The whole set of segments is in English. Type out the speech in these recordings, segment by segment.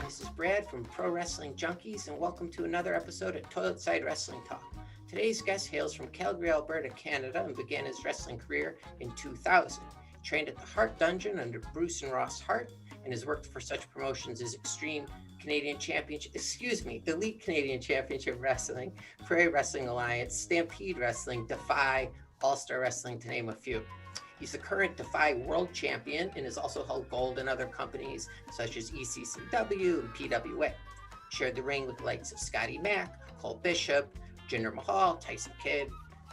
This is Brad from Pro Wrestling Junkies, and welcome to another episode of Toilet Side Wrestling Talk. Today's guest hails from Calgary, Alberta, Canada, and began his wrestling career in 2000. He trained at the Hart Dungeon under Bruce and Ross Hart, and has worked for such promotions as Elite Canadian Championship Wrestling, Prairie Wrestling Alliance, Stampede Wrestling, Defy, All-Star Wrestling, to name a few. He's the current Defy World Champion and has also held gold in other companies such as ECCW and PWA. Shared the ring with the likes of Scotty Mack, Cole Bishop, Jinder Mahal, Tyson Kidd,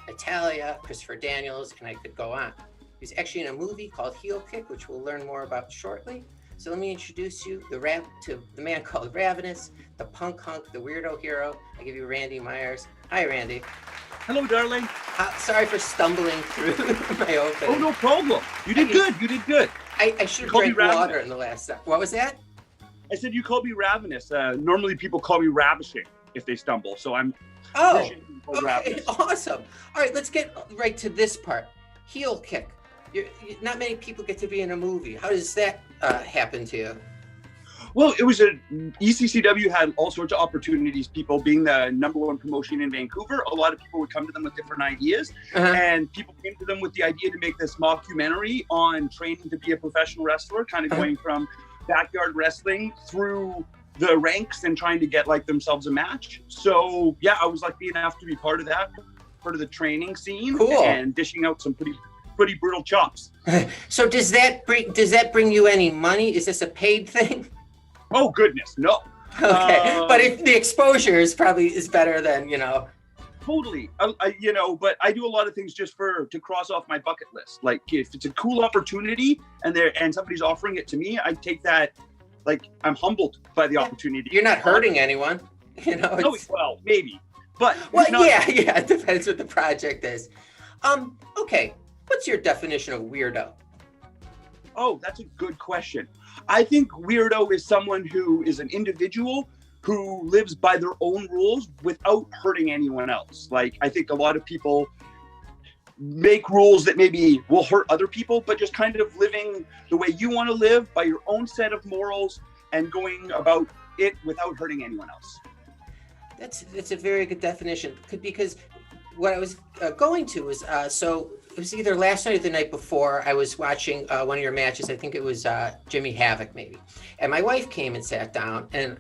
Natalia, Christopher Daniels, and I could go on. He's actually in a movie called Heel Kick, which we'll learn more about shortly. So let me introduce you to the man called Ravenous, the punk hunk, the weirdo hero. I give you Randy Myers. Hi, Randy. Hello, darling. Sorry for stumbling through my opening. Oh, no problem. You did good. You did good. I should have drank water in the last second. What was that? I said you called me Ravenous. Normally people call me Ravishing if they stumble. So I'm okay, awesome. All right, let's get right to this part. Heel Kick. Not many people get to be in a movie. How does that happen to you? Well, it was ECCW had all sorts of opportunities. People being the #1 promotion in Vancouver, a lot of people would come to them with different ideas, and people came to them with the idea to make this mockumentary on training to be a professional wrestler, kind of going from backyard wrestling through the ranks and trying to get like themselves a match. So yeah, I was lucky enough to be part of that, part of the training scene, and dishing out some pretty brutal chops. So does that bring you any money? Is this a paid thing? Oh goodness, no. Okay, but if the exposure is better than, Totally, but I do a lot of things just to cross off my bucket list. Like if it's a cool opportunity and somebody's offering it to me, I take that. Like I'm humbled by the opportunity. You're not hurting anyone, No, well, maybe, but yeah, it depends what the project is. Okay, what's your definition of weirdo? Oh, that's a good question. I think weirdo is someone who is an individual who lives by their own rules without hurting anyone else. Like, I think a lot of people make rules that maybe will hurt other people, but just kind of living the way you want to live by your own set of morals and going about it without hurting anyone else. That's a very good definition, because what I was going to was, so it was either last night or the night before, I was watching one of your matches. I think it was Jimmy Havoc maybe. And my wife came and sat down, and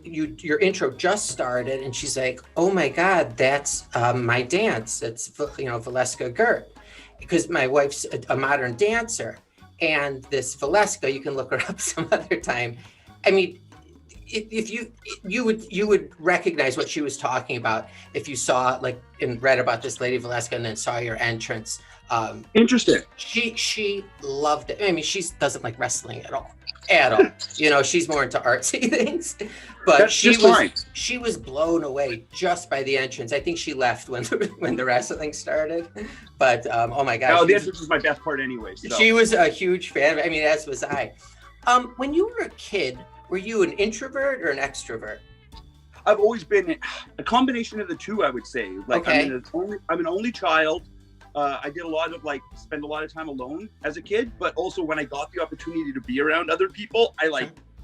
your intro just started, and she's like, oh my God, that's my dance. It's, Valeska Gert. Because my wife's a modern dancer. And this Valeska, you can look her up some other time. I mean, if you would recognize what she was talking about if you saw and read about this lady Valeska and then saw your entrance. Interesting. She loved it. I mean, she doesn't like wrestling at all. She's more into artsy things. But she was blown away just by the entrance. I think she left when the wrestling started. But oh my gosh. Oh, the entrance was my best part anyway. So. She was a huge fan. I mean, as was I. When you were a kid, were you an introvert or an extrovert? I've always been a combination of the two, I would say. Okay. I'm an only child. I did spend a lot of time alone as a kid, but also when I got the opportunity to be around other people, I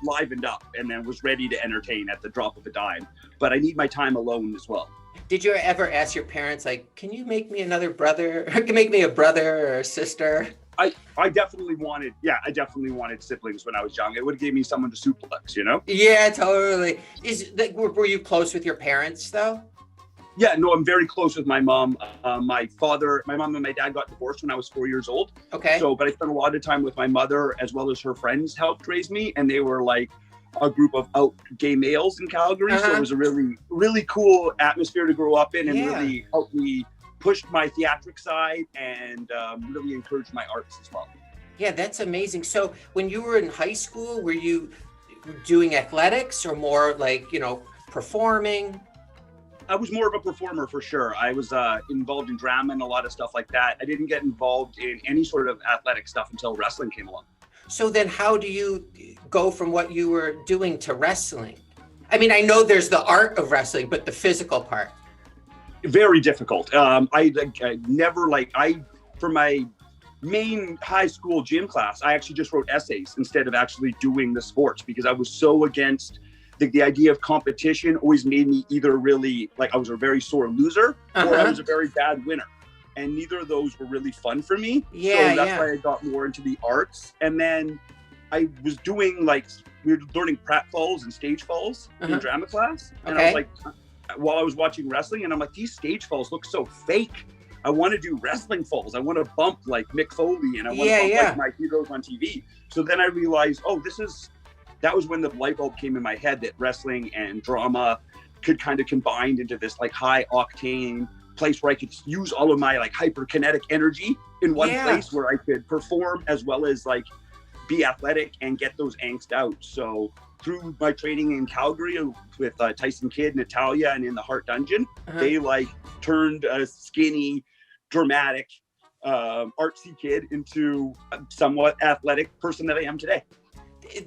livened up and then was ready to entertain at the drop of a dime. But I need my time alone as well. Did you ever ask your parents, can you make me another brother? Can you make me a brother or a sister? I definitely wanted siblings when I was young. It would have gave me someone to suplex, Yeah, totally. Were you close with your parents though? Yeah, no, I'm very close with my mom. My mom and my dad got divorced when I was 4 years old. Okay. But I spent a lot of time with my mother, as well as her friends helped raise me, and they were like a group of out gay males in Calgary. So it was a really, really cool atmosphere to grow up in, and really helped me push my theatric side and really encouraged my arts as well. Yeah, that's amazing. So when you were in high school, were you doing athletics or more performing? I was more of a performer for sure. I was involved in drama and a lot of stuff like that. I didn't get involved in any sort of athletic stuff until wrestling came along. So then how do you go from what you were doing to wrestling? I mean, I know there's the art of wrestling, but the physical part. Very difficult. For my main high school gym class, I actually just wrote essays instead of actually doing the sports, because I was so against the idea of competition. Always made me either really like I was a very sore loser or I was a very bad winner. And neither of those were really fun for me. Yeah, so that's why I got more into the arts. And then I was doing like, we were learning pratfalls and stage falls in drama class. And I was like, while I was watching wrestling, and I'm like, these stage falls look so fake. I want to do wrestling falls. I want to bump like Mick Foley, and I want to bump like my heroes on TV. So then I realized, that was when the light bulb came in my head that wrestling and drama could kind of combine into this like high octane place where I could use all of my like hyperkinetic energy in one place where I could perform as well as like be athletic and get those angst out. So through my training in Calgary with Tyson Kidd, Natalia, and in the Heart Dungeon, they like turned a skinny, dramatic, artsy kid into a somewhat athletic person that I am today.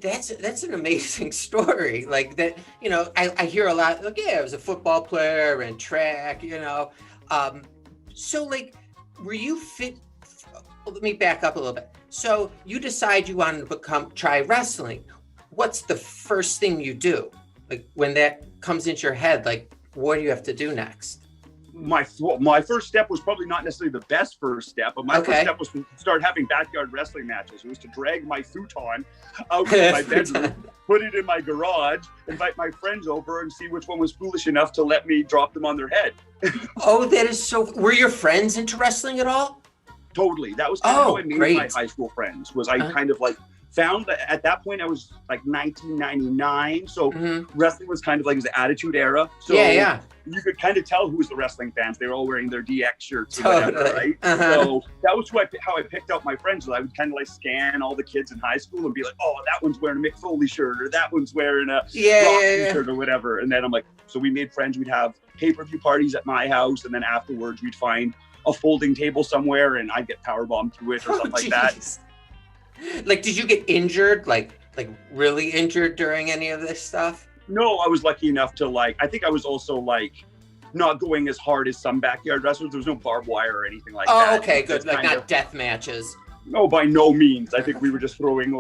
That's an amazing story. Like that, you know, I hear a lot, like, I was a football player and track, you know. So like, were you fit? Let me back up a little bit. So you decide you wanted to try wrestling. What's the first thing you do? Like when that comes into your head, like, what do you have to do next? My first step was probably not necessarily the best first step, but my first step was to start having backyard wrestling matches. It was to drag my futon out of my bedroom, put it in my garage, invite my friends over, and see which one was foolish enough to let me drop them on their head. Oh, that is so. Were your friends into wrestling at all? Totally. That was kind of how I made my high school friends. Was I kind of like found that at that point I was like 1999, so wrestling was kind of like the Attitude Era. So you could kind of tell who was the wrestling fans. They were all wearing their DX shirts or whatever, right? So that was how I picked out my friends. So I would kind of like scan all the kids in high school and be like, oh, that one's wearing a Mick Foley shirt, or that one's wearing a Rocky shirt or whatever. And then I'm like, so we made friends. We'd have pay-per-view parties at my house, and then afterwards we'd find a folding table somewhere and I'd get powerbombed through it or something like that. Like, did you get injured, like really injured during any of this stuff? No, I was lucky enough to I think I was also not going as hard as some backyard wrestlers. There was no barbed wire or anything like that. Oh, okay, good. Like not death matches. No, by no means. I think we were just throwing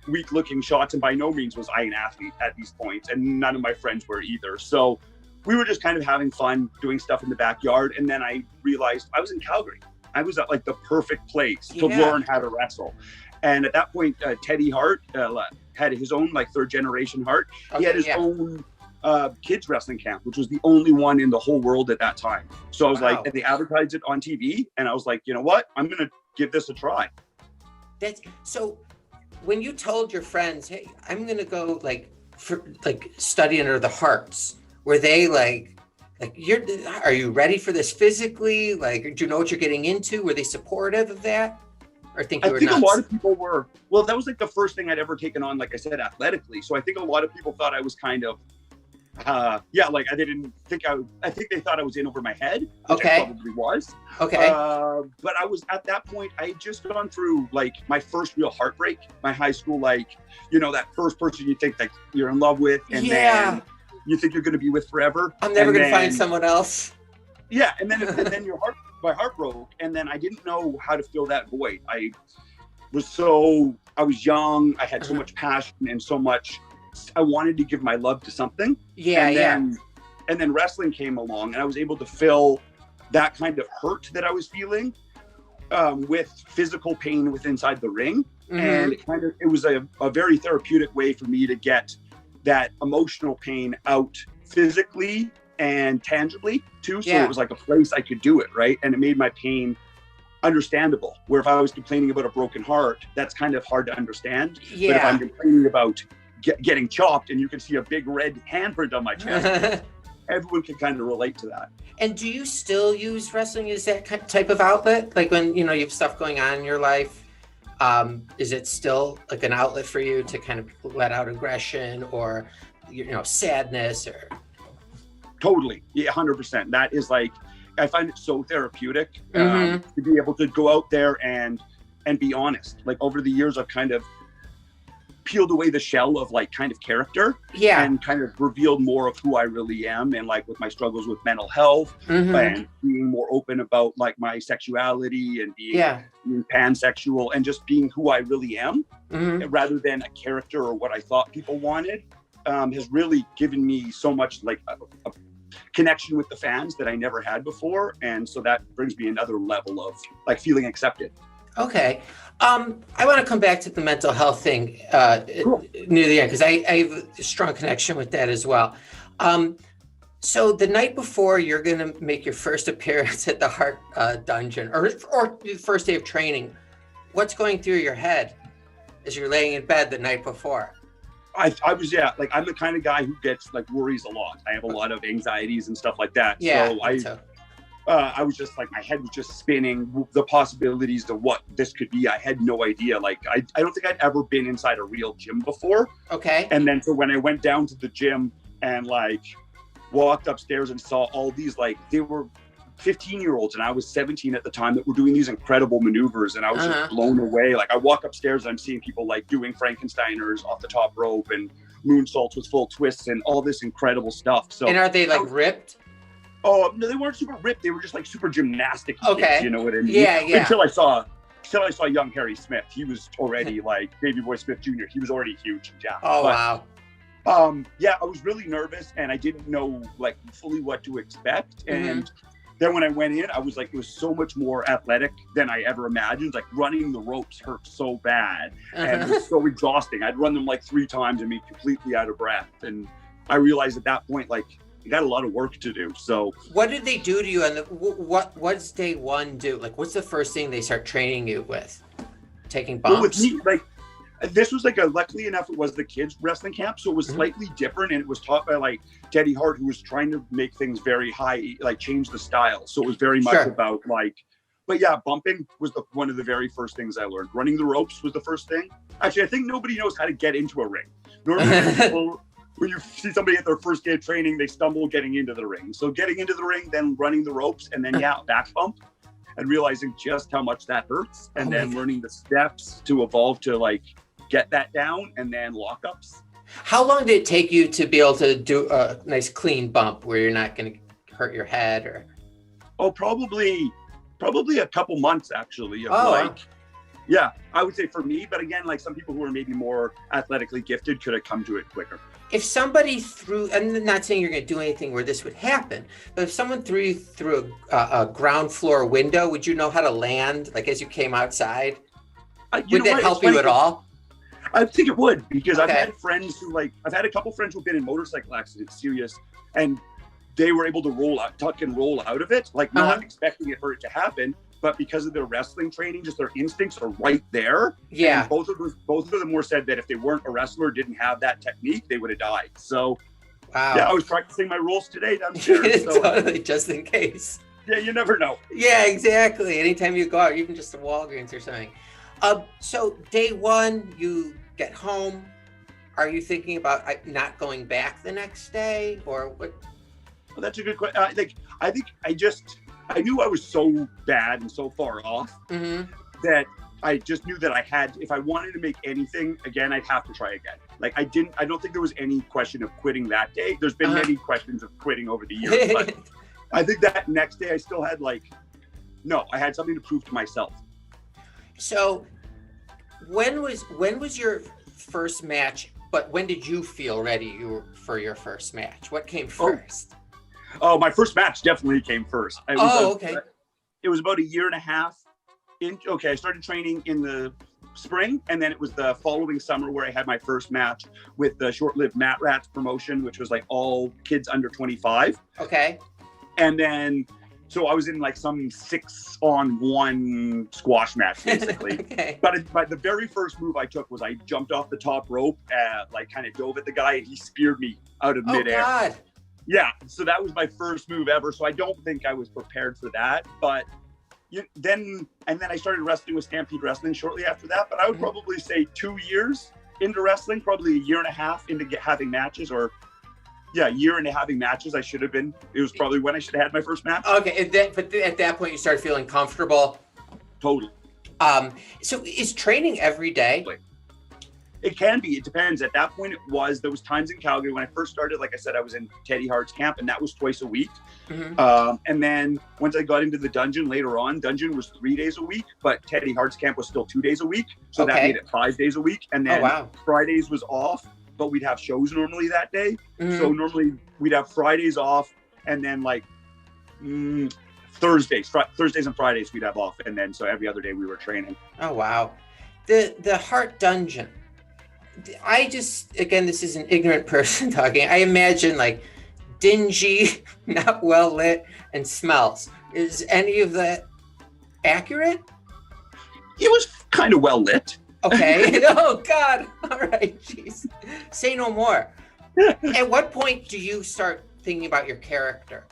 weak looking shots, and by no means was I an athlete at these points, and none of my friends were either. So we were just kind of having fun doing stuff in the backyard. And then I realized I was in Calgary. I was at the perfect place to learn how to wrestle. And at that point, Teddy Hart had his own third generation Hart. He had his own kids wrestling camp, which was the only one in the whole world at that time. So I was and they advertised it on TV, and I was like, you know what? I'm going to give this a try. So when you told your friends, hey, I'm going to go study under the Harts, were they are you ready for this physically? Do you know what you're getting into? Were they supportive of that? Or I think a lot of people were. Well, that was the first thing I'd ever taken on, like I said, athletically. So I think a lot of people thought I was kind of, I didn't think I think they thought I was in over my head, which I probably was. Okay. But I was at that point, I had just gone through my first real heartbreak. My high school, that first person you think you're in love with, and then you think you're going to be with forever. I'm never going to find someone else. Yeah, and then my heart broke, and then I didn't know how to fill that void. I was young. I had so much passion and so much. I wanted to give my love to something. And then wrestling came along, and I was able to fill that kind of hurt that I was feeling with physical pain with inside the ring, and it was a very therapeutic way for me to get that emotional pain out physically and tangibly too. So it was like a place I could do it, right? And it made my pain understandable. Where if I was complaining about a broken heart, that's kind of hard to understand. Yeah. But if I'm complaining about getting chopped and you can see a big red handprint on my chest, everyone can kind of relate to that. And do you still use wrestling as that type of outlet? Like when, you have stuff going on in your life, is it still an outlet for you to kind of let out aggression or, sadness or... Totally. Yeah, 100%. That is I find it so therapeutic to be able to go out there and be honest. Over the years, I've kind of peeled away the shell of like kind of character and kind of revealed more of who I really am, and like with my struggles with mental health and being more open about like my sexuality and being pansexual and just being who I really am rather than a character or what I thought people wanted, has really given me so much like a connection with the fans that I never had before. And so that brings me another level of like feeling accepted. Okay. I want to come back to the mental health thing near the end, because I have a strong connection with that as well. So the night before you're going to make your first appearance at the Heart Dungeon, or the first day of training, what's going through your head as you're laying in bed the night before? I was, like, I'm the kind of guy who gets like worries a lot. I have a lot of anxieties and stuff like that. So I was just like, my head was just spinning the possibilities of what this could be. I had no idea. Like, I don't think I'd ever been inside a real gym before. Okay. And then so when I went down to the gym and like walked upstairs and saw all these, like, they were 15-year-olds and I was 17 at the time that were doing these incredible maneuvers, and I was just blown away. Like, I walk upstairs and I'm seeing people like doing Frankensteiners off the top rope and moonsaults with full twists and all this incredible stuff. So, and are they like ripped? Oh, no, they weren't super ripped. They were just like super gymnastic kids, you know what I mean? Yeah. Until I saw young Harry Smith. He was already like Baby Boy Smith Jr. He was already huge. Yeah. Oh, wow. I was really nervous and I didn't know like fully what to expect. And then when I went in, I was like, it was so much more athletic than I ever imagined. Like, running the ropes hurt so bad and it was so exhausting. I'd run them like 3 times and be completely out of breath. And I realized at that point, like, you got a lot of work to do. So what did they do to you? And what does day one do? Like, what's the first thing they start training you with? Taking bumps? Well, with me, like, this was like luckily enough, it was the kids wrestling camp. So it was slightly different. And it was taught by like Teddy Hart, who was trying to make things very high, like change the style. So it was very much about like, but yeah, bumping was one of the very first things I learned. Running the ropes was the first thing. Actually, I think nobody knows how to get into a ring. Normally people, when you see somebody at their first day of training, they stumble getting into the ring. So getting into the ring, then running the ropes, and then back bump, and realizing just how much that hurts, and then learning the steps to evolve to like get that down, and then lockups. How long did it take you to be able to do a nice clean bump where you're not going to hurt your head or? Oh, probably a couple months actually. Yeah, I would say for me, but again, like some people who are maybe more athletically gifted could have come to it quicker. If somebody threw, I'm not saying you're going to do anything where this would happen, but if someone threw you through a ground floor window, would you know how to land, like as you came outside? Would that help you at all? I think it would, because I've had friends who I've had a couple friends who've been in motorcycle accidents, serious, and they were able to tuck and roll out of it, like not expecting it for it to happen. But because of their wrestling training, just their instincts are right there. Yeah. And both of them were said that if they weren't a wrestler, didn't have that technique, they would have died. So, yeah, I was practicing my rolls today downstairs. So. Totally, just in case. Yeah, you never know. Yeah, exactly. Anytime you go out, even just to Walgreens or something. So day one, you get home. Are you thinking about not going back the next day, or what? Well, that's a good question. I knew I was so bad and so far off that I just knew that if I wanted to make anything again, I'd have to try again. Like I don't think there was any question of quitting that day. There's been many questions of quitting over the years, but I think that next day I still had I had something to prove to myself. So when was your first match, but when did you feel ready for your first match? What came first? Oh, my first match definitely came first. It was about a year and a half. I started training in the spring, and then it was the following summer where I had my first match with the short-lived Mat Rats promotion, which was like all kids under 25. Okay. And then, so I was in like some 6-on-1 squash match, basically. Okay. But the very first move I took was I jumped off the top rope, kind of dove at the guy, and he speared me out of midair. Oh, God. Yeah, so that was my first move ever. So I don't think I was prepared for that. But then I started wrestling with Stampede Wrestling shortly after that. But I would probably say 2 years into wrestling, probably a year and a half into having matches, a year into having matches. It was probably when I should have had my first match. Okay, but at that point you started feeling comfortable. Totally. So is training every day? It can be. It depends. At that point, there was times in Calgary when I first started, like I said, I was in Teddy Hart's camp, and that was twice a week. And then once I got into the dungeon later on, dungeon was 3 days a week, but Teddy Hart's camp was still 2 days a week. So that made it 5 days a week. And then Fridays was off, but we'd have shows normally that day. So normally we'd have Fridays off, and then like Thursdays and Fridays we'd have off. And then so every other day we were training. Oh, wow. The Hart Dungeon. I just, again, this is an ignorant person talking. I imagine like dingy, not well lit, and smells. Is any of that accurate? It was kind of well lit. Okay. Oh, God. All right. Jeez. Say no more. At what point do you start thinking about your character?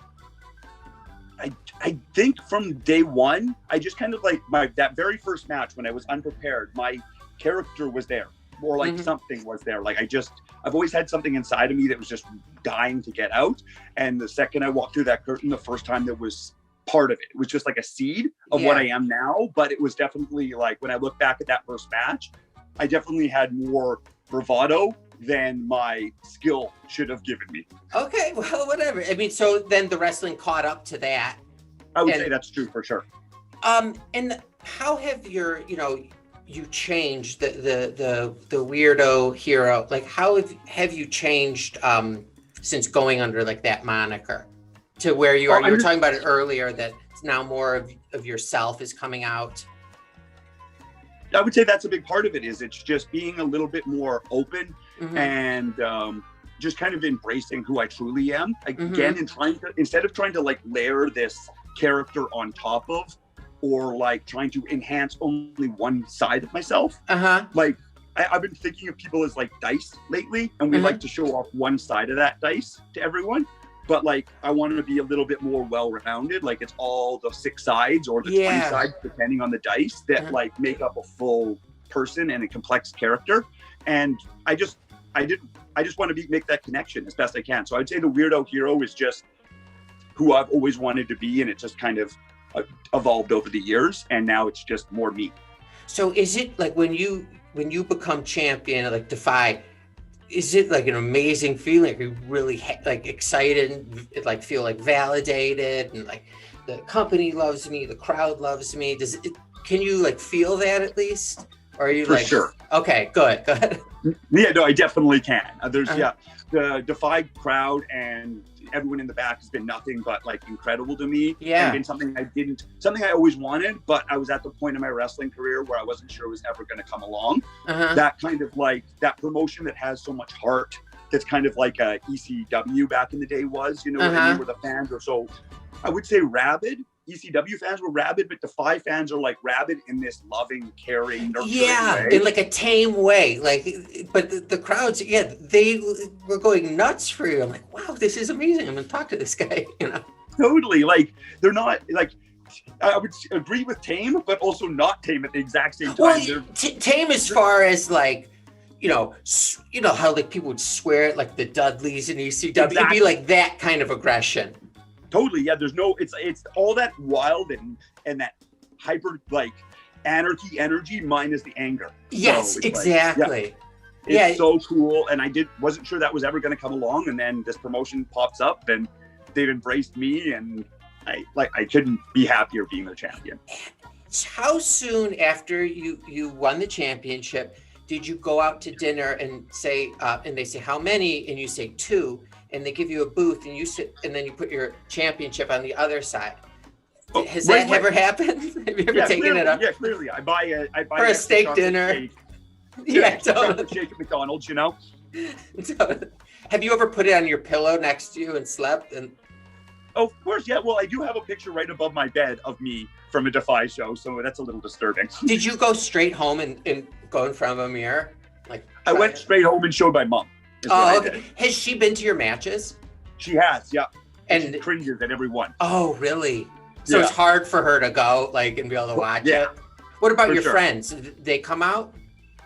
I think from day one, I just kind of like that very first match when I was unprepared, my character was there. Or like something was there. Like I've always had something inside of me that was just dying to get out. And the second I walked through that curtain, the first time that was part of it, it was just like a seed of what I am now. But it was definitely like, when I look back at that first match, I definitely had more bravado than my skill should have given me. Okay, well, whatever. I mean, so then the wrestling caught up to that. I would say that's true for sure. And how have you changed the weirdo hero? Like, how have you changed since going under like that moniker to where you are? You were talking about it earlier, that now more of yourself is coming out. I would say that's a big part of it. It's just being a little bit more open and just kind of embracing who I truly am again, and instead of trying to like layer this character on top of, or like trying to enhance only one side of myself. Like I've been thinking of people as like dice lately, and we like to show off one side of that dice to everyone. But like, I want to be a little bit more well-rounded. Like it's all the 6 sides or the 20 sides, depending on the dice, that like make up a full person and a complex character. And I just want to make that connection as best I can. So I'd say the weirdo hero is just who I've always wanted to be, and it just kind of evolved over the years, and now it's just more me. So is it like when you become champion, like Defy, is it like an amazing feeling? Are you really like excited and like feel like validated, and like the company loves me, the crowd loves me? Can you like feel that at least? Or are you For like, sure. Okay, good. Yeah, no, I definitely can. There's the Defy crowd and everyone in the back has been nothing but like incredible to me. And been something I always wanted, but I was at the point in my wrestling career where I wasn't sure it was ever going to come along. That kind of like that promotion that has so much heart, that's kind of like a ECW back in the day was, you know what I mean, where the fans are so, I would say rabid. ECW fans were rabid, but Defy fans are like rabid in this loving, caring, nurturing way. In like a tame way. Like, but the crowds, they were going nuts for you. I'm like, wow, this is amazing. I'm gonna talk to this guy, you know. Totally. Like, they're not like, I would agree with tame, but also not tame at the exact same time. Well, tame as far as like, you know how like people would swear at like the Dudleys in ECW. Exactly. It'd be like that kind of aggression. Totally, yeah. There's no, it's all that wild and that hyper like anarchy energy minus the anger. Yes, so exactly. It's so cool, and I wasn't sure that was ever going to come along, and then this promotion pops up, and they've embraced me, and I couldn't be happier being the champion. How soon after you won the championship did you go out to dinner and say, and they say how many, and you say 2? And they give you a booth, and you sit, and then you put your championship on the other side. Has that ever happened? Have you ever taken it up? Yeah, clearly. I buy for a steak dinner. Steak. Totally. Shake at McDonald's, you know. Have you ever put it on your pillow next to you and slept? And of course, yeah. Well, I do have a picture right above my bed of me from a Defy show, so that's a little disturbing. Did you go straight home and go in front of a mirror? Like I went straight home and showed my mom. Oh, okay. Has she been to your matches? She has, yeah. And she cringes at every one. Oh, really? So it's hard for her to go, like, and be able to watch it? What about your friends? They come out?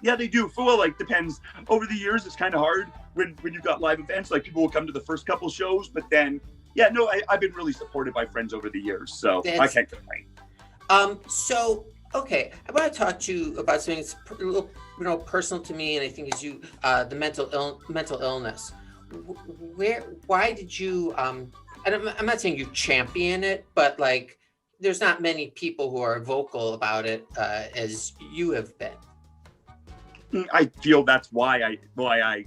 Yeah, they do. Well, like, depends. Over the years, it's kind of hard when you've got live events. Like, people will come to the first couple shows, but then, I've been really supported by friends over the years, so I can't complain. So, Okay, I want to talk to you about something that's a little, personal to me, and I think is you, the mental illness. Why did you? I'm not saying you champion it, but like, there's not many people who are vocal about it as you have been. I feel that's why I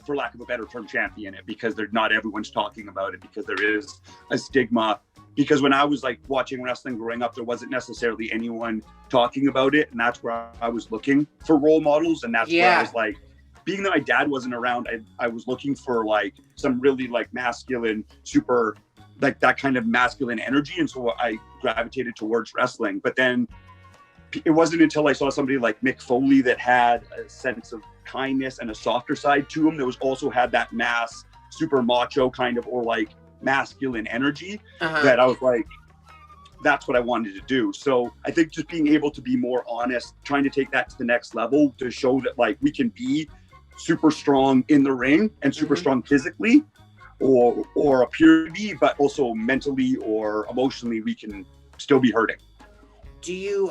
for lack of a better term, champion it, because not everyone's talking about it, because there is a stigma. Because when I was like watching wrestling growing up, there wasn't necessarily anyone talking about it, and that's where I was looking for role models, and that's where I was like, being that my dad wasn't around, I was looking for like some really like masculine, super like that kind of masculine energy, and so I gravitated towards wrestling. But then it wasn't until I saw somebody like Mick Foley that had a sense of kindness and a softer side to him that was also had that mass, super macho kind of, or like masculine energy, that I was like, that's what I wanted to do. So I think just being able to be more honest, trying to take that to the next level to show that like we can be super strong in the ring and super strong physically or appear to be, but also mentally or emotionally we can still be hurting. Do you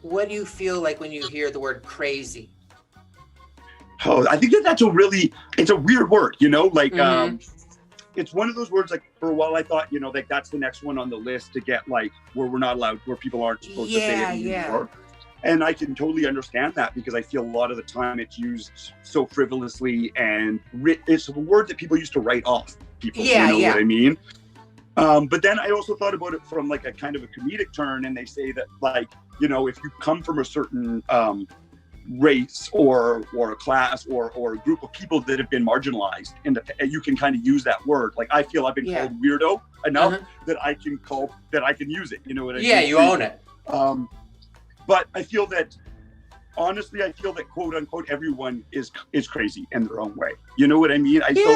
what do you feel like when you hear the word crazy? Oh, I think that's it's a weird word, like it's one of those words, like for a while I thought, like that's the next one on the list to get like where we're not allowed, where people aren't supposed to say it anymore. And I can totally understand that, because I feel a lot of the time it's used so frivolously, and it's a word that people used to write off people. What I mean? But then I also thought about it from like a kind of a comedic turn, and they say that like, if you come from a certain race or a class or a group of people that have been marginalized, and you can kind of use that word. Like I feel I've been called weirdo enough that I can use it. You know what I mean? Yeah, you own it. But I feel that, honestly, quote unquote everyone is crazy in their own way. You know what I mean? I feel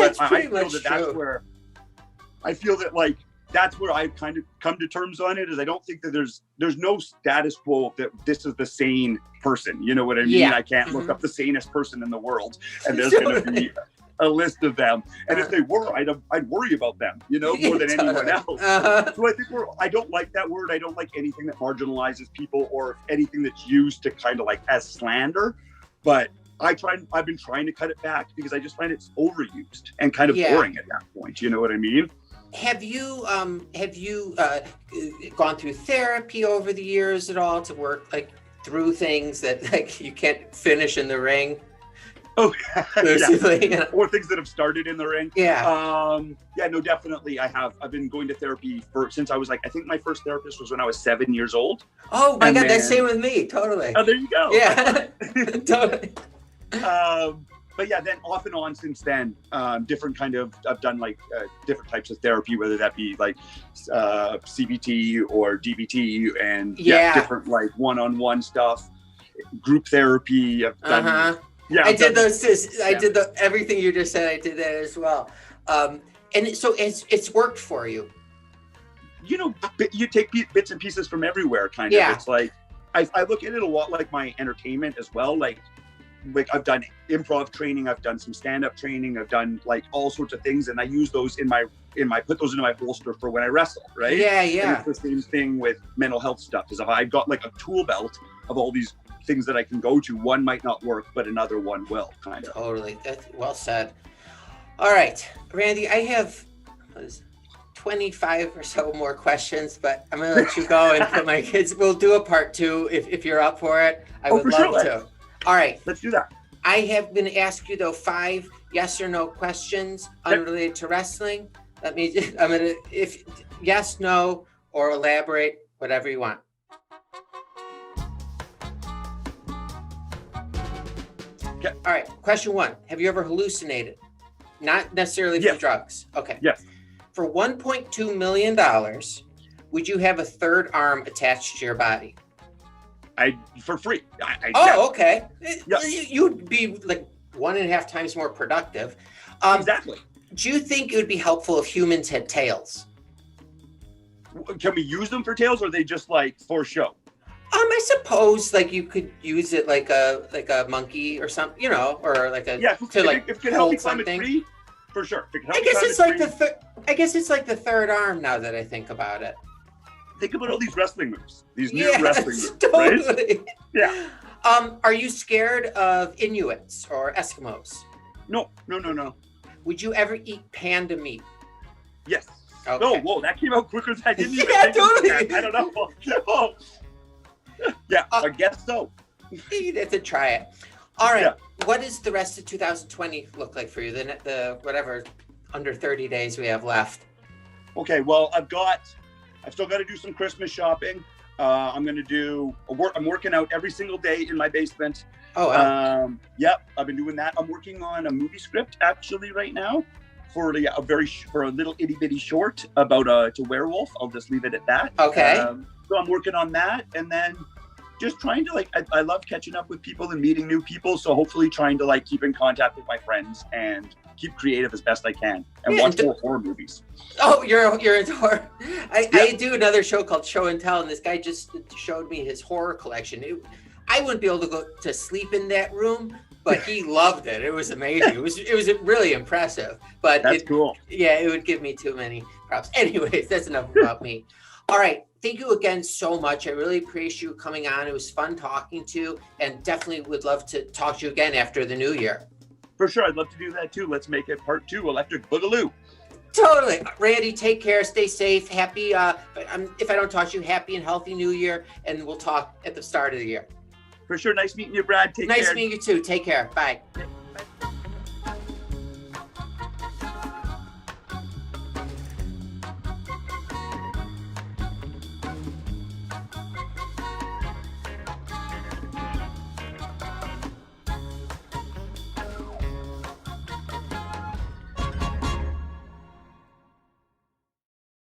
that like that's where I've kind of come to terms on it, is I don't think that there's no status quo that this is the sane person. You know what I mean? I can't look up the sanest person in the world, and there's going to be a list of them. And if they were, I'd worry about them, more than anyone else. So I think I don't like that word. I don't like anything that marginalizes people or anything that's used to kind of like as slander. But I've been trying to cut it back, because I just find it's overused and kind of boring at that point. You know what I mean? Have you gone through therapy over the years at all to work like through things that like you can't finish in the ring? Oh, or things that have started in the ring. No, definitely I have. I've been going to therapy since I was like, I think my first therapist was when I was 7 years old. Oh my God, that's same with me. Totally. Oh, there you go. Yeah. Totally. But yeah, then off and on since then, different kind of, I've done like different types of therapy, whether that be like CBT or DBT, and different like one-on-one stuff, group therapy. I've done. I did those. I did everything you just said. I did that as well. And so it's worked for you. You take bits and pieces from everywhere, kind of. It's like I look at it a lot like my entertainment as well. Like I've done improv training, I've done some stand-up training, I've done like all sorts of things, and I use those put those into my holster for when I wrestle, right? And it's the same thing with mental health stuff. Is if I've got like a tool belt of all these things that I can go to, one might not work, but another one will, kind of. Totally. That's well said. All right, Randy, I have 25 or so more questions, but I'm gonna let you go and put my kids. We'll do a part 2 if you're up for it. I would love to. All right. Let's do that. I have been asked you though 5 yes or no questions unrelated to wrestling. I'm gonna, if yes, no, or elaborate, whatever you want. Okay. All right. Question 1. Have you ever hallucinated? Not necessarily for drugs. Okay. Yes. For $1.2 million, would you have a third arm attached to your body? For free. Okay. You'd be like 1.5 times more productive. Exactly. Do you think it would be helpful if humans had tails? Can we use them for tails, or are they just like for show? I suppose like you could use it like a monkey or something, or like a if it can help me climb a tree, for sure. I guess it's like the third arm now that I think about it. think about all these wrestling moves, these new Yes, wrestling moves, totally. right? Yeah. Are you scared of Inuits or Eskimos? No. Would you ever eat panda meat? Yes. Okay. Oh, whoa, that came out quicker than I didn't even Yeah, think of totally. that. I don't know. Oh. Yeah, I guess so. Eat it to try it. All right. Yeah. What does the rest of 2020 look like for you? The whatever under 30 days we have left. Okay, well, I've still got to do some Christmas shopping. I'm working out every single day in my basement. Oh, wow. Yep, I've been doing that. I'm working on a movie script actually right now for a little itty bitty short about a werewolf. I'll just leave it at that. Okay. So I'm working on that, and then just trying to I love catching up with people and meeting new people. So hopefully trying to keep in contact with my friends and keep creative as best I can and watch more horror movies. Oh, you're into horror. I do another show called Show and Tell, and this guy just showed me his horror collection. I wouldn't be able to go to sleep in that room, but he loved it. It was amazing. It was really impressive. But that's cool. Yeah, it would give me too many props. Anyways, that's enough about me. All right. Thank you again so much. I really appreciate you coming on. It was fun talking to you, and definitely would love to talk to you again after the new year. For sure. I'd love to do that too. Let's make it part 2, Electric Boogaloo. Totally. Randy, take care. Stay safe. Happy, if I don't talk to you, happy and healthy new year. And we'll talk at the start of the year. For sure. Nice meeting you, Brad. Take care. Nice meeting you too. Take care. Bye.